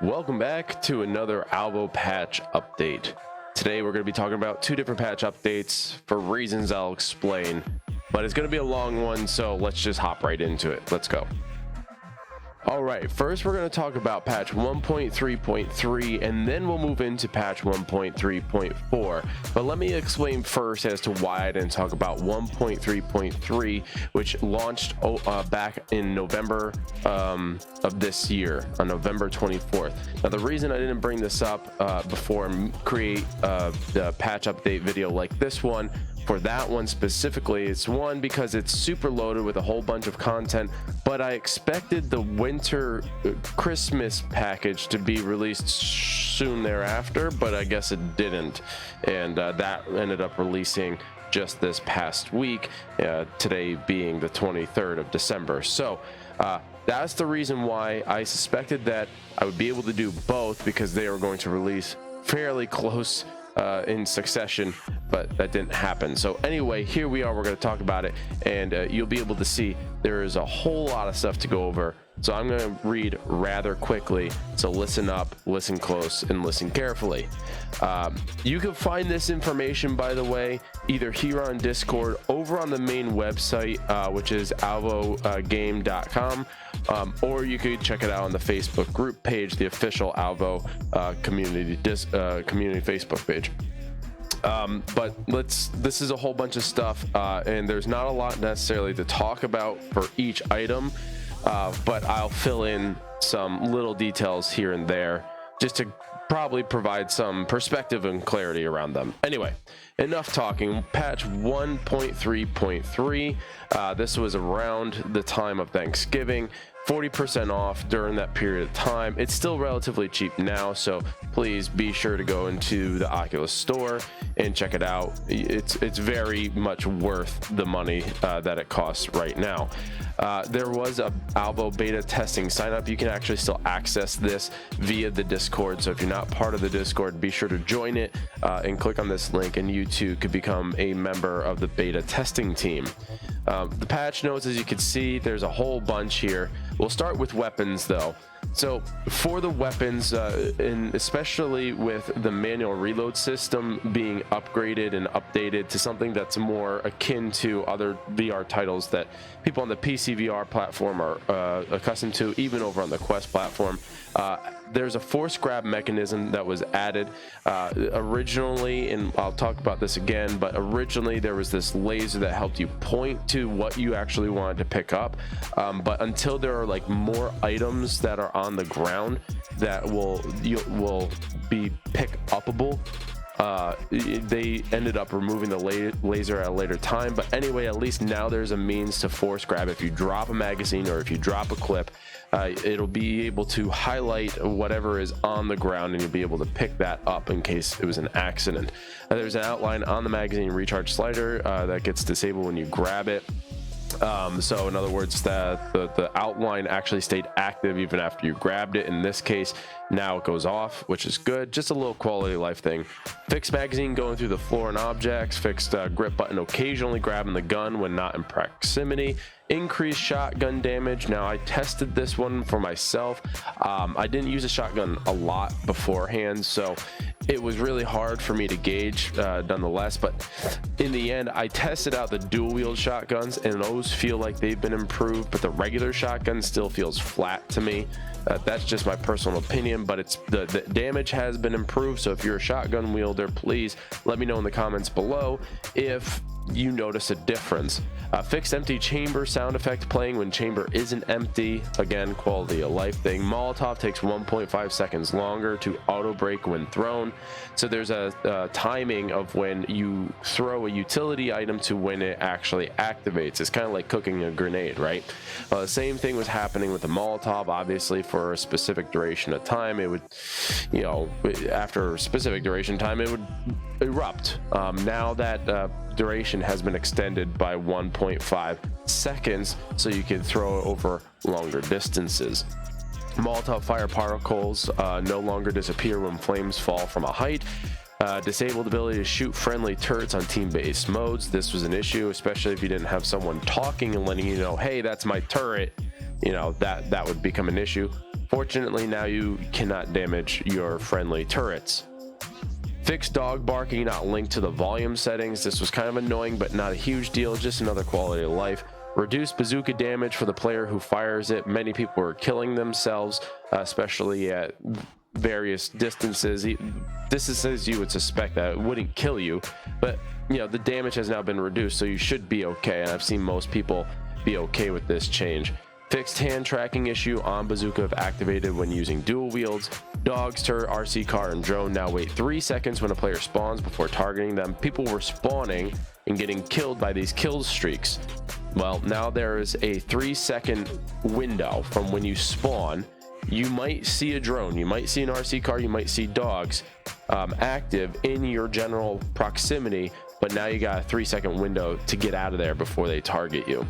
Welcome back to another Alvo patch update. Today we're going to be talking about two different patch updates for reasons I'll explain, but it's going to be a long one, so let's just hop right into it. Let's go. Alright, first we're going to talk about patch 1.3.3 and then we'll move into patch 1.3.4. But let me explain first as to why I didn't talk about 1.3.3, which launched back in November of this year, on November 24th. Now the reason I didn't bring this up before and create the patch update video like this one, for that one specifically, it's one because it's super loaded with a whole bunch of content, but I expected the winter Christmas package to be released soon thereafter, but I guess it didn't, and that ended up releasing just this past week, today being the 23rd of December. So that's the reason why I suspected that I would be able to do both, because they are going to release fairly close in succession, but that didn't happen. So anyway, here we are. We're going to talk about it, and you'll be able to see there is a whole lot of stuff to go over. So I'm going to read rather quickly, so listen up, listen close, and listen carefully. You can find this information, by the way, either here on Discord, over on the main website, which is alvogame.com, or you could check it out on the Facebook group page, the official Alvo community Facebook page. But this is a whole bunch of stuff, and there's not a lot necessarily to talk about for each item, but I'll fill in some little details here and there just to probably provide some perspective and clarity around them. Anyway, enough talking. Patch 1.3.3, this was around the time of Thanksgiving. 40% off during that period of time. It's still relatively cheap now, so please be sure to go into the Oculus store and check it out. It's very much worth the money that it costs right now. There was a Alvo beta testing sign up. You can actually still access this via the Discord, so if you're not part of the Discord, be sure to join it and click on this link, and you too could become a member of the beta testing team. The patch notes, as you can see, there's a whole bunch here. We'll start with weapons though. So for the weapons, and especially with the manual reload system being upgraded and updated to something that's more akin to other VR titles that people on the psvr platform are accustomed to, even over on the Quest platform, there's a force grab mechanism that was added originally, and I'll talk about this again, but originally there was this laser that helped you point to what you actually wanted to pick up, but until there are like more items that are on the ground that will be pick upable, they ended up removing the laser at a later time. But anyway, at least now there's a means to force grab. If you drop a magazine or if you drop a clip, it'll be able to highlight whatever is on the ground, and you'll be able to pick that up in case it was an accident. There's an outline on the magazine recharge slider that gets disabled when you grab it. So in other words, the outline actually stayed active even after you grabbed it. In this case, now it goes off, which is good. Just a little quality of life thing. Fixed magazine going through the floor and objects. Fixed grip button occasionally grabbing the gun when not in proximity. Increased shotgun damage. Now I tested this one for myself. I didn't use a shotgun a lot beforehand, so it was really hard for me to gauge nonetheless, but in the end I tested out the dual wield shotguns, and those feel like they've been improved, but the regular shotgun still feels flat to me. That's just my personal opinion, but it's the damage has been improved. So if you're a shotgun wielder, please let me know in the comments below if you notice a difference. Fixed empty chamber sound effect playing when chamber isn't empty. Again, quality of life thing. Molotov takes 1.5 seconds longer to auto break when thrown. So there's a timing of when you throw a utility item to when it actually activates. It's kind of like cooking a grenade, right? The same thing was happening with the Molotov. Obviously, for a specific duration of time, it would, after a specific duration time, it would erupt. Now that duration has been extended by 1.5 seconds, so you can throw it over longer distances. Molotov fire particles no longer disappear when flames fall from a height. Disabled ability to shoot friendly turrets on team-based modes. This was an issue, especially if you didn't have someone talking and letting you know, hey, that's my turret. That would become an issue. Fortunately, now you cannot damage your friendly turrets. Fixed dog barking not linked to the volume settings. This was kind of annoying, but not a huge deal, just another quality of life. Reduced bazooka damage for the player who fires it. Many people were killing themselves, especially at various distances. Distances you would suspect that it wouldn't kill you, but you know, the damage has now been reduced, so you should be okay, and I've seen most people be okay with this change. Fixed hand tracking issue on bazooka if activated when using dual wields. Dogs, turret, RC car, and drone now wait 3 seconds when a player spawns before targeting them. People were spawning and getting killed by these kill streaks. Well, now there is a 3-second window from when you spawn. You might see a drone, you might see an RC car, you might see dogs active in your general proximity, but now you got a 3-second window to get out of there before they target you.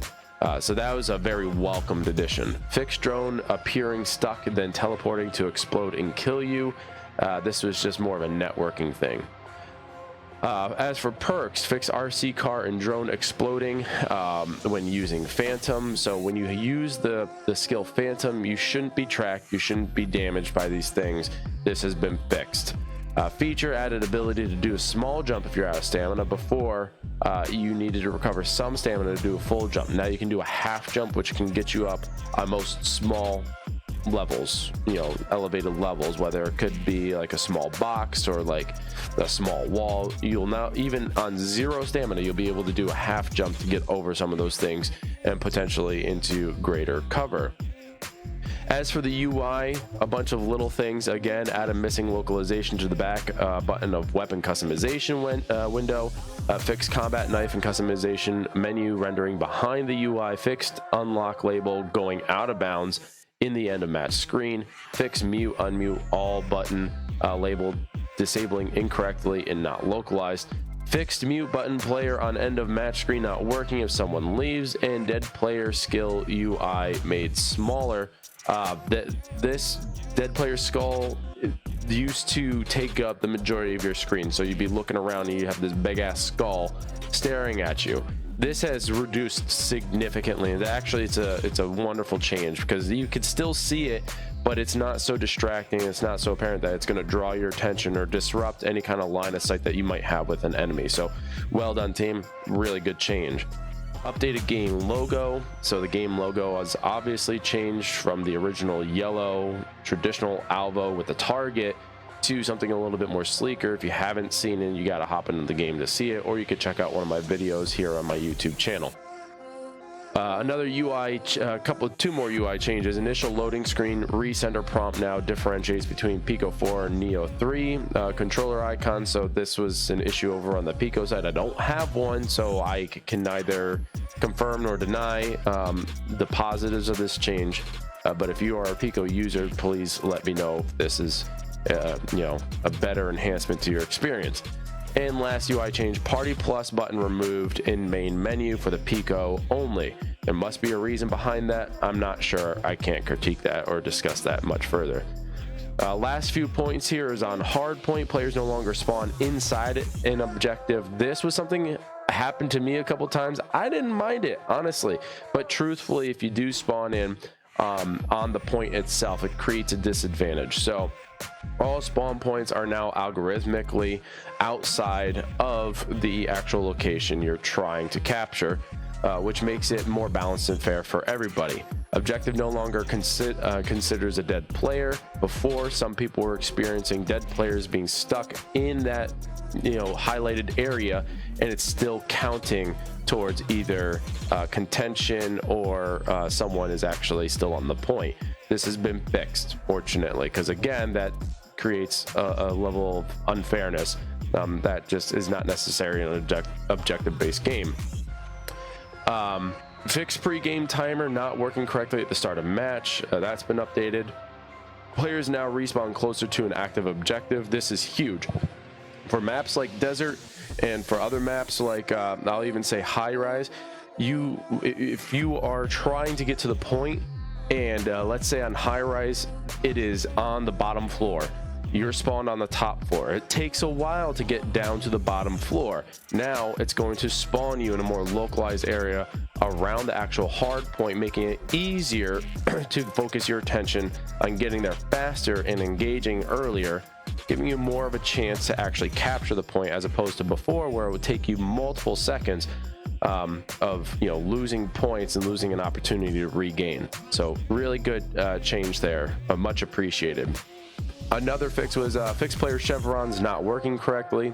So that was a very welcomed addition. Fixed drone appearing stuck and then teleporting to explode and kill you. This was just more of a networking thing. As for perks, fix RC car and drone exploding when using Phantom. So when you use the skill Phantom, you shouldn't be tracked, you shouldn't be damaged by these things. This has been fixed. Feature added ability to do a small jump if you're out of stamina. Before, you needed to recover some stamina to do a full jump. Now you can do a half jump, which can get you up on most small levels, you know, elevated levels, whether it could be like a small box or like a small wall. You'll now, even on 0 stamina, you'll be able to do a half jump to get over some of those things and potentially into greater cover. As for the UI, a bunch of little things. Again, add a missing localization to the back button of weapon customization window. Fixed combat knife and customization menu rendering behind the UI. Fixed unlock label going out of bounds in the end of match screen. Fix mute unmute all button labeled disabling incorrectly and not localized. Fixed mute button player on end of match screen not working if someone leaves, and dead player skill UI made smaller. This dead player skull used to take up the majority of your screen, so you'd be looking around and you have this big ass skull staring at you. This has reduced significantly, and actually it's a wonderful change because you could still see it, but it's not so distracting. It's not so apparent that it's going to draw your attention or disrupt any kind of line of sight that you might have with an enemy. So well done, team. Really good change. Updated game logo. So the game logo has obviously changed from the original yellow traditional Alvo with the target to something a little bit more sleeker. If you haven't seen it, you got to hop into the game to see it, or you could check out one of my videos here on my YouTube channel. Another UI, two more UI changes. Initial loading screen recenter prompt now differentiates between Pico 4 and Neo 3 controller icons. So this was an issue over on the Pico side. I don't have one, so I can neither confirm nor deny the positives of this change. But if you are a Pico user, please let me know if this is you know, a better enhancement to your experience. And last UI change, Party Plus button removed in main menu for the Pico only. There must be a reason behind that. I'm not sure. I can't critique that or discuss that much further. Last few points here is on hardpoint. Players no longer spawn inside an objective. This was something happened to me a couple times. I didn't mind it, honestly. But truthfully, if you do spawn in on the point itself, it creates a disadvantage. So all spawn points are now algorithmically outside of the actual location you're trying to capture, which makes it more balanced and fair for everybody. Objective no longer considers a dead player. Before, some people were experiencing dead players being stuck in that, you know, highlighted area, and it's still counting towards either contention or someone is actually still on the point. This has been fixed, fortunately, because again, that creates a level of unfairness that just is not necessary in an objective-based game. Fixed pre-game timer not working correctly at the start of match. That's been updated. Players now respawn closer to an active objective. This is huge for maps like desert, and for other maps like I'll even say high rise. If you are trying to get to the point, and let's say on high rise it is on the bottom floor, you're spawned on the top floor. It takes a while to get down to the bottom floor. Now it's going to spawn you in a more localized area around the actual hard point, making it easier to focus your attention on getting there faster and engaging earlier, giving you more of a chance to actually capture the point, as opposed to before where it would take you multiple seconds of losing points and losing an opportunity to regain. So really good change there, much appreciated. Another fix was fixed player chevrons not working correctly.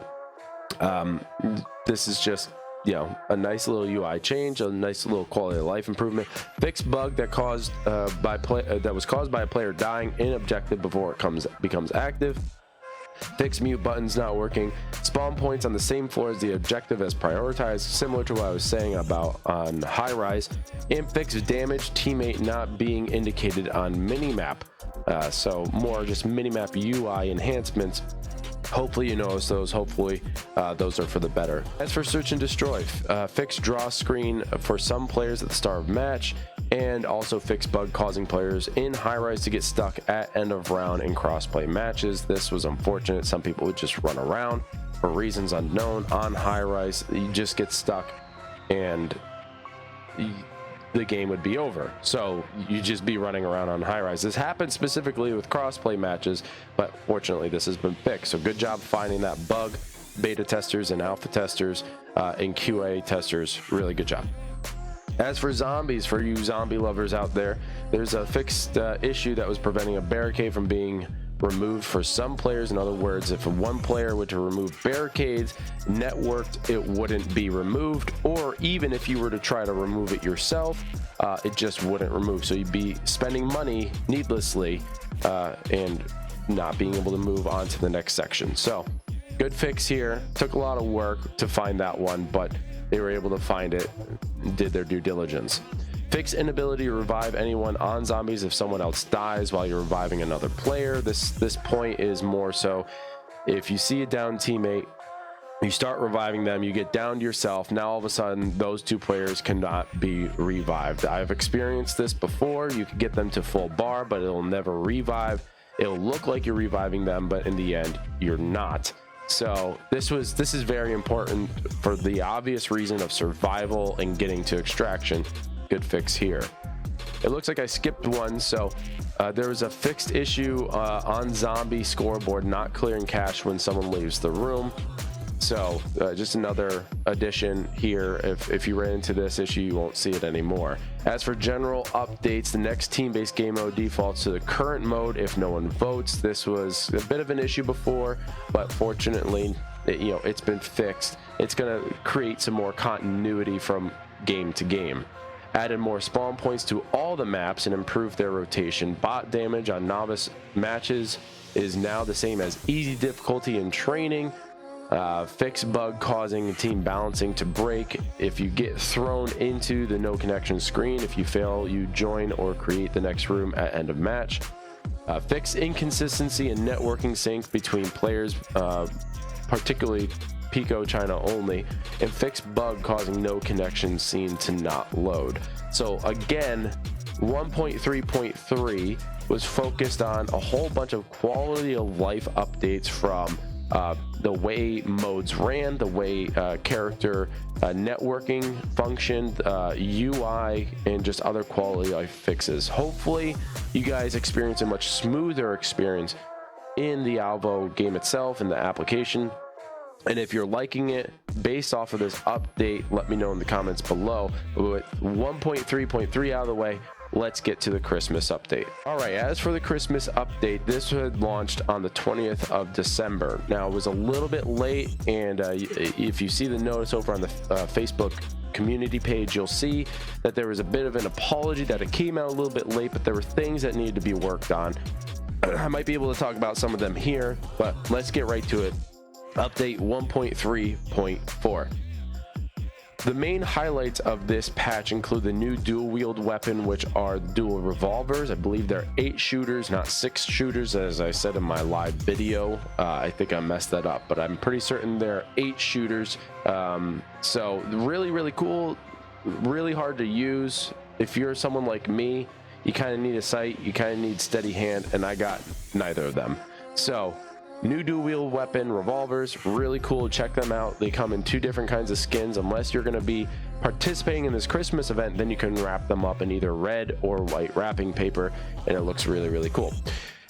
This is just a nice little UI change, a nice little quality of life improvement. Fixed bug that was caused by a player dying in objective before it becomes active. Fix mute buttons not working. Spawn points on the same floor as the objective as prioritized, similar to what I was saying about on high rise. And fix damage teammate not being indicated on minimap. So more just minimap UI enhancements. Hopefully you notice those. Hopefully those are for the better. As for search and destroy, fix draw screen for some players at the start of match, and also fix bug causing players in high rise to get stuck at end of round in crossplay matches. This was unfortunate. Some people would just run around for reasons unknown on high rise. You just get stuck and the game would be over. So you just be running around on high rise. This happens specifically with crossplay matches, but fortunately this has been fixed. So good job finding that bug, beta testers and alpha testers and QA testers. Really good job. As for zombies, for you zombie lovers out there, there's a fixed issue that was preventing a barricade from being removed for some players. In other words, if one player were to remove barricades networked, it wouldn't be removed, or even if you were to try to remove it yourself, it just wouldn't remove. So you'd be spending money needlessly and not being able to move on to the next section. So good fix here. Took a lot of work to find that one, but they were able to find it, did their due diligence. Fix inability to revive anyone on zombies if someone else dies while you're reviving another player. This point is more so if you see a down teammate, you start reviving them, you get downed yourself, now all of a sudden those two players cannot be revived. I've experienced this before. You could get them to full bar, but it'll never revive. It'll look like you're reviving them, but in the end you're not. So this is very important for the obvious reason of survival and getting to extraction. Good fix here. It looks like I skipped one. So there was a fixed issue on zombie scoreboard not clearing cache when someone leaves the room. So just another addition here. If you ran into this issue, you won't see it anymore. As for general updates, the next team-based game mode defaults to the current mode if no one votes. This was a bit of an issue before, but fortunately it's been fixed. It's going to create some more continuity from game to game. Added more spawn points to all the maps and improved their rotation. Bot damage on novice matches is now the same as easy difficulty in training. Fix bug causing team balancing to break if you get thrown into the no connection screen. If you fail, you join or create the next room at end of match. Fix inconsistency in networking sync between players, particularly Pico China only, and fix bug causing no connection scene to not load. So again, 1.3.3 was focused on a whole bunch of quality of life updates from the way modes ran, the way character networking functioned, UI, and just other quality life fixes. Hopefully you guys experience a much smoother experience in the Alvo game itself and the application. And if you're liking it based off of this update, let me know in the comments below. With 1.3.3 out of the way, let's get to the Christmas update. All right, as for the Christmas update, this had launched on the 20th of December. Now, it was a little bit late, and if you see the notice over on the Facebook community page, you'll see that there was a bit of an apology that it came out a little bit late, but there were things that needed to be worked on. I might be able to talk about some of them here, but let's get right to it. Update 1.3.4. The main highlights of this patch include the new dual wield weapon, which are dual revolvers. I believe they're 8 shooters, not 6 shooters, as I said in my live video. I think I messed that up, but I'm pretty certain they're 8 shooters. So really cool, really hard to use. If you're someone like me, you kind of need a sight, you kind of need steady hand, and I got neither of them. So New dual wield weapon revolvers, really cool. Check them out. They come in 2 different kinds of skins. Unless you're going to be participating in this Christmas event, then you can wrap them up in either red or white wrapping paper, and it looks really, really cool.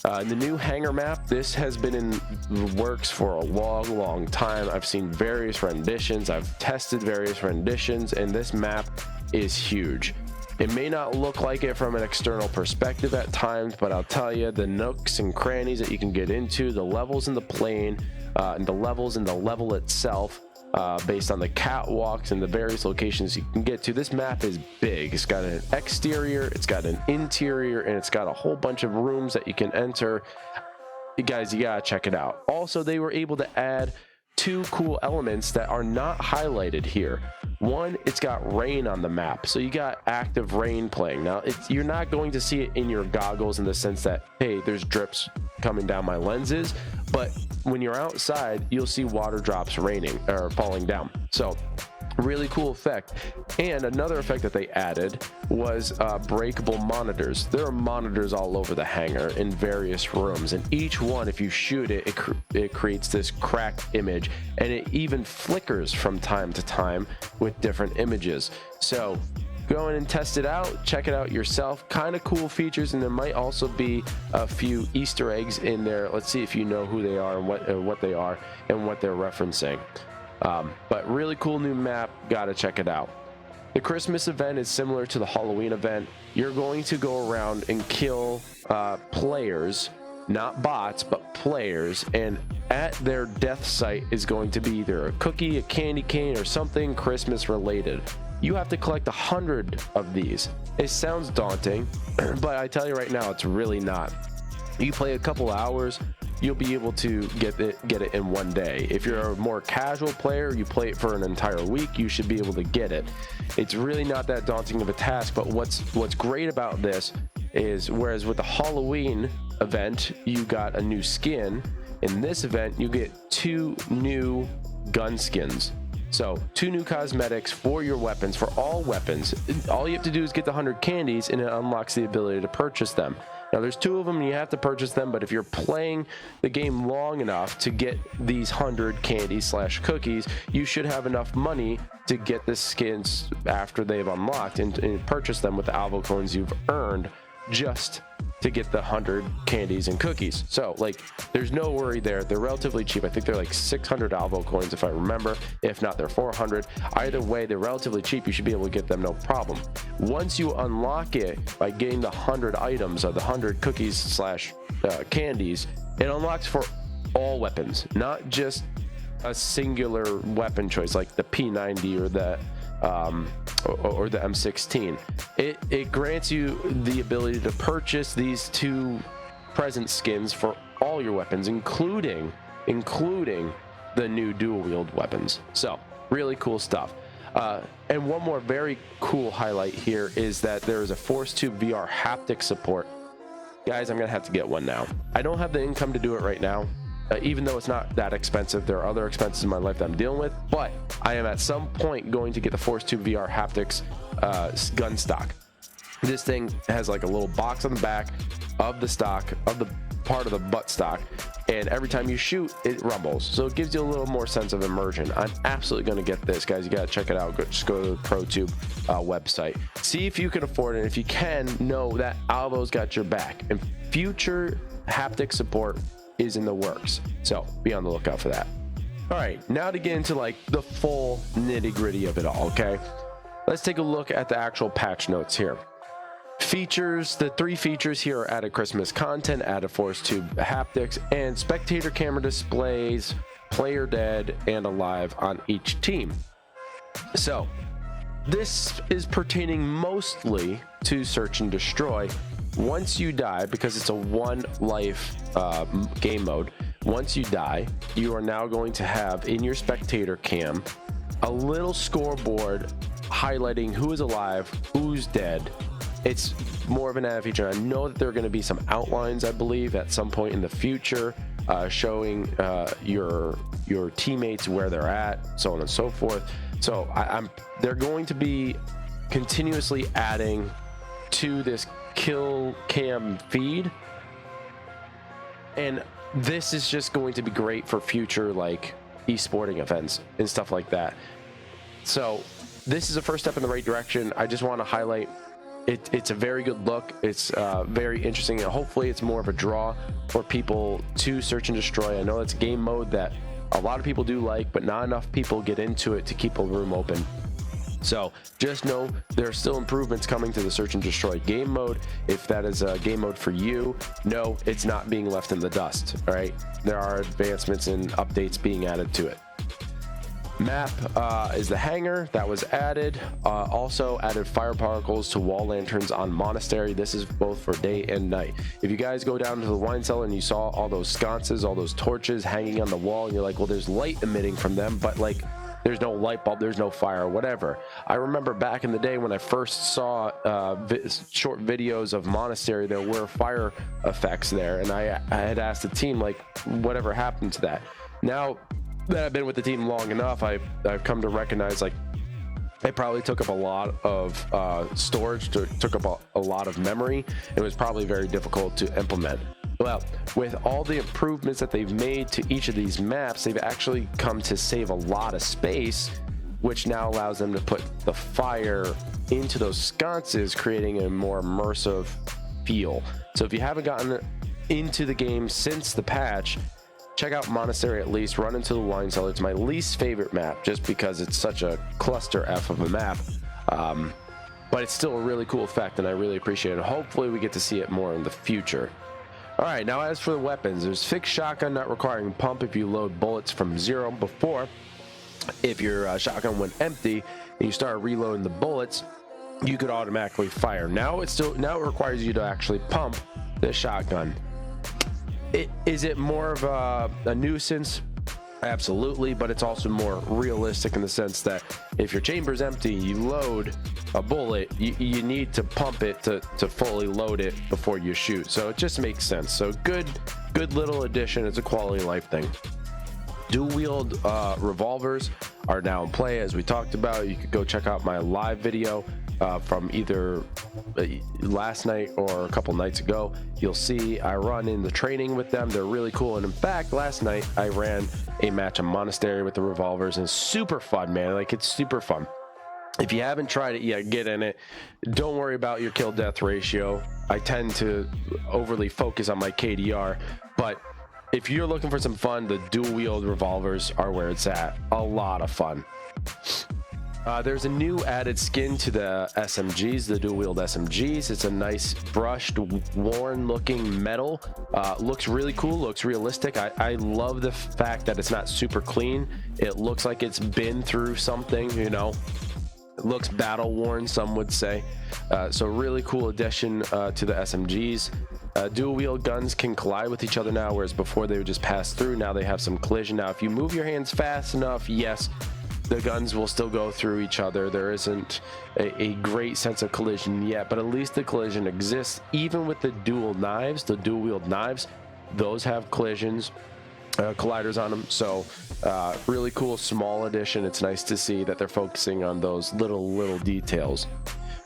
The new hangar map, this has been in the works for a long time. I've seen various renditions, I've tested various renditions, and this map is huge. It may not look like it from an external perspective at times, but I'll tell you, the nooks and crannies that you can get into, the levels in the plane, and the levels in the level itself, based on the catwalks and the various locations you can get to. This map is big. It's got an exterior, it's got an interior, and it's got a whole bunch of rooms that you can enter. You guys, you gotta check it out. Also, they were able to add 2 cool elements that are not highlighted here. One, it's got rain on the map, so you got active rain playing. Now, you're not going to see it in your goggles in the sense that, hey, there's drips coming down my lenses, but when you're outside, you'll see water drops raining or falling down. So really cool effect. And another effect that they added was breakable monitors. There are monitors all over the hangar in various rooms, and each one, if you shoot it, it creates this cracked image, and it even flickers from time to time with different images. So go in and test it out, check it out yourself. Kind of cool features, and there might also be a few Easter eggs in there. Let's see if you know who they are and what they are and what they're referencing. But really cool new map, gotta check it out. The Christmas event is similar to the Halloween event. You're going to go around and kill players, not bots, but players, and at their death site is going to be either a cookie, a candy cane, or something Christmas related. You have to collect 100 of these. It sounds daunting, but I tell you right now, it's really not. You play a couple hours, you'll be able to get it in one day. If you're a more casual player, you play it for an entire week, you should be able to get it. It's really not that daunting of a task, but what's great about this is, whereas with the Halloween event, you got a new skin, in this event, you get 2 new gun skins. So 2 new cosmetics for your weapons, for all weapons. All you have to do is get the 100 candies, and it unlocks the ability to purchase them. Now, there's 2 of them, and you have to purchase them, but if you're playing the game long enough to get these 100 candies / cookies, you should have enough money to get the skins after they've unlocked and purchase them with the Alvo coins you've earned just to get the 100 candies and cookies. So, like, there's no worry there. They're relatively cheap. I think they're like 600 Alvo coins if I remember. If not, they're 400. Either way, they're relatively cheap. You should be able to get them, no problem. Once you unlock it by getting the 100 items or the 100 cookies / candies, it unlocks for all weapons, not just a singular weapon choice like the P90 or the M16. It grants you the ability to purchase these 2 present skins for all your weapons, including the new dual wield weapons. So really cool stuff. And one more very cool highlight here is that there is a Force Tube VR haptic support. Guys, I'm gonna have to get one now. I don't have the income to do it right now. Even though it's not that expensive, there are other expenses in my life that I'm dealing with, but I am at some point going to get the Force Tube VR haptics gun stock. This thing has like a little box on the back of the stock, of the part of the butt stock, and every time you shoot, it rumbles. So it gives you a little more sense of immersion. I'm absolutely going to get this, guys. You got to check it out. Just go to the ProTube website. See if you can afford it. If you can, know that Alvo's got your back, and future haptic support is in the works, so be on the lookout for that. All right, now to get into like the full nitty-gritty of it all. Okay, let's take a look at the actual patch notes here. Features, the 3 features here are added Christmas content, added Force Tube haptics, and spectator camera displays, player dead and alive on each team. So this is pertaining mostly to search and destroy. Once you die, because it's a 1 life game mode, once you die, you are now going to have in your spectator cam a little scoreboard highlighting who is alive, who's dead. It's more of an added feature. I know that there are going to be some outlines, I believe, at some point in the future, showing your teammates where they're at, so on and so forth. So they're going to be continuously adding to this kill cam feed, and this is just going to be great for future like esporting events and stuff like that. So this is a first step in the right direction. I just want to highlight it's a very good look. It's very interesting, and hopefully it's more of a draw for people to search and destroy. I know it's a game mode that a lot of people do like, but not enough people get into it to keep a room open. So just know there are still improvements coming to the search and destroy game mode. If that is a game mode for you, no, it's not being left in the dust. All right, there are advancements and updates being added to it. Map is the hangar that was added. Also added fire particles to wall lanterns on Monastery. This is both for day and night. If you guys go down to the wine cellar and you saw all those sconces, all those torches hanging on the wall, and you're like, well, there's light emitting from them, but like there's no light bulb, there's no fire, whatever. I remember back in the day when I first saw short videos of Monastery, there were fire effects there, and I had asked the team, like, whatever happened to that? Now that I've been with the team long enough, I've come to recognize, like, it probably took up a lot of storage, took up a lot of memory. It was probably very difficult to implement. Well, with all the improvements that they've made to each of these maps, they've actually come to save a lot of space, which now allows them to put the fire into those sconces, creating a more immersive feel. So if you haven't gotten into the game since the patch, check out Monastery at least. Run into the wine cellar. It's my least favorite map just because it's such a cluster F of a map. But it's still a really cool effect, and I really appreciate it. Hopefully we get to see it more in the future. All right, now as for the weapons, there's fixed shotgun not requiring pump if you load bullets from 0. Before, if your shotgun went empty and you start reloading the bullets, you could automatically fire. Now it requires you to actually pump the shotgun. Is it more of a nuisance? Absolutely, but it's also more realistic in the sense that if your chamber's empty, you load a bullet, you need to pump it to fully load it before you shoot. So it just makes sense. So good little addition. It's a quality of life thing. Dual wield revolvers are now in play, as we talked about. You could go check out my live video from either last night or a couple nights ago. You'll see I run in the training with them. They're really cool, and in fact last night I ran a match of Monastery with the revolvers, and it's super fun, man. Like, it's super fun. If you haven't tried it yet, get in it. Don't worry about your kill death ratio. I tend to overly focus on my KDR, but if you're looking for some fun, the dual wield revolvers are where it's at. A lot of fun. There's a new added skin to the SMGs, the dual wield SMGs. It's a nice brushed, worn looking metal. Looks really cool, looks realistic. I love the fact that it's not super clean. It looks like it's been through something, you know. It looks battle worn, some would say. So really cool addition to the SMGs. Dual wield guns can collide with each other now, whereas before they would just pass through. Now they have some collision. Now if you move your hands fast enough, yes, the guns will still go through each other. There isn't a great sense of collision yet, but at least the collision exists. Even with the dual knives, the dual wield knives, those have collisions, colliders on them. So really cool small addition. It's nice to see that they're focusing on those little details.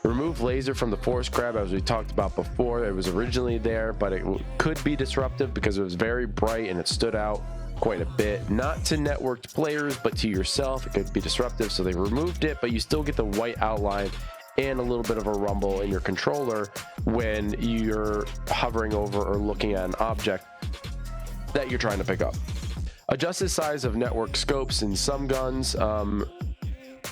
Remove laser from the force grab, as we talked about before. It was originally there, but it could be disruptive because it was very bright and it stood out quite a bit. Not to networked players, but to yourself, it could be disruptive, so they removed it, but you still get the white outline and a little bit of a rumble in your controller when you're hovering over or looking at an object that you're trying to pick up. Adjust the size of network scopes in some guns.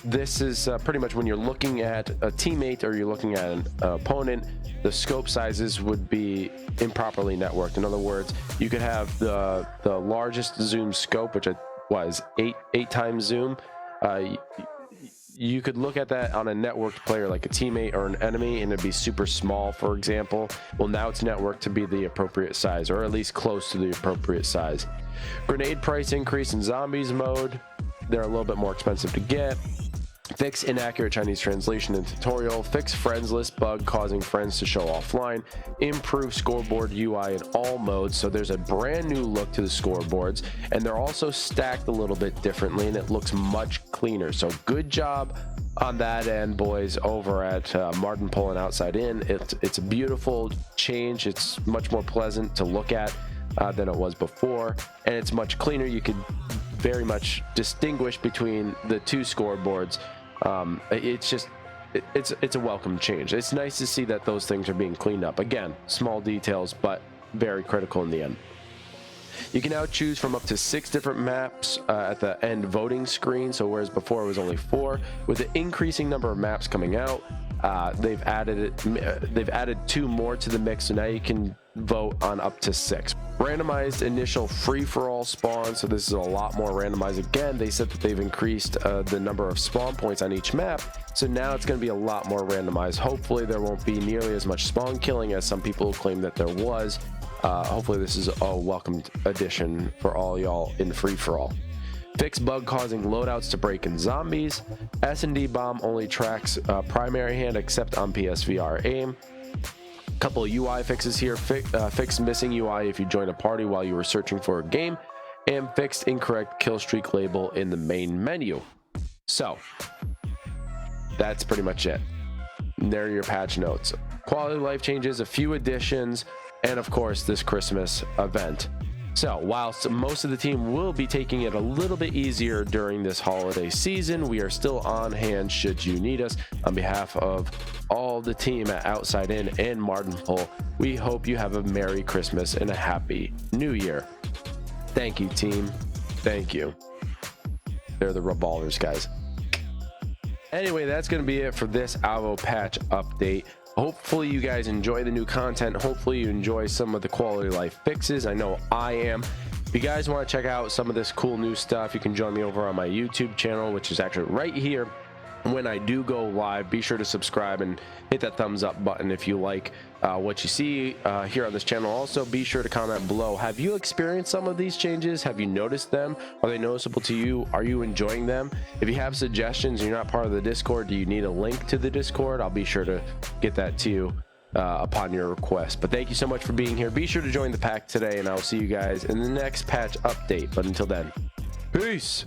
This is pretty much when you're looking at a teammate or you're looking at an opponent, the scope sizes would be improperly networked. In other words, you could have the largest zoom scope, which was 8 times zoom. You could look at that on a networked player like a teammate or an enemy, and it'd be super small, for example. Well, now it's networked to be the appropriate size, or at least close to the appropriate size. Grenade price increase in zombies mode. They're a little bit more expensive to get. Fix inaccurate Chinese translation in tutorial. Fix friends list bug causing friends to show offline. Improve scoreboard UI in all modes. So there's a brand new look to the scoreboards, and they're also stacked a little bit differently, and it looks much cleaner. So good job on that end, boys, over at Mardonpol and OutsideIn. It's a beautiful change. It's much more pleasant to look at. than it was before, and it's much cleaner. You could very much distinguish between the two scoreboards. It's a welcome change. It's nice to see that those things are being cleaned up. Again, small details, but very critical in the end. You can now choose from up to 6 different maps at the end voting screen. So whereas before it was only 4, with the increasing number of maps coming out, they've added 2 more to the mix. So now you can vote on up to 6. Randomized initial free-for-all spawn. So this is a lot more randomized. Again, they said that they've increased the number of spawn points on each map. So now it's going to be a lot more randomized. Hopefully there won't be nearly as much spawn killing as some people claim that there was. Hopefully this is a welcomed addition for all y'all in free-for-all. Fix bug causing loadouts to break in zombies. S&D bomb only tracks primary hand except on psvr aim. Couple of UI fixes here. Fix missing UI if you join a party while you were searching for a game, and fixed incorrect kill streak label in the main menu. So that's pretty much it. There are your patch notes. Quality of life changes, a few additions, and of course this Christmas event. So whilst most of the team will be taking it a little bit easier during this holiday season, we are still on hand should you need us. On behalf of all the team at OutsideIn and Mardonpol, we hope you have a Merry Christmas and a Happy New Year. Thank you, team. Thank you. They're the revolvers, guys. Anyway, that's going to be it for this Alvo patch update. Hopefully you guys enjoy the new content. Hopefully you enjoy some of the quality of life fixes. I know I am. If you guys want to check out some of this cool new stuff, you can join me over on my YouTube channel, which is actually right here. When I do go live, be sure to subscribe and hit that thumbs up button if you like what you see here on this channel. Also, be sure to comment below. Have you experienced some of these changes? Have you noticed them? Are they noticeable to you? Are you enjoying them? If you have suggestions and you're not part of the Discord, do you need a link to the Discord? I'll be sure to get that to you upon your request. But thank you so much for being here. Be sure to join the pack today, and I'll see you guys in the next patch update. But until then, peace.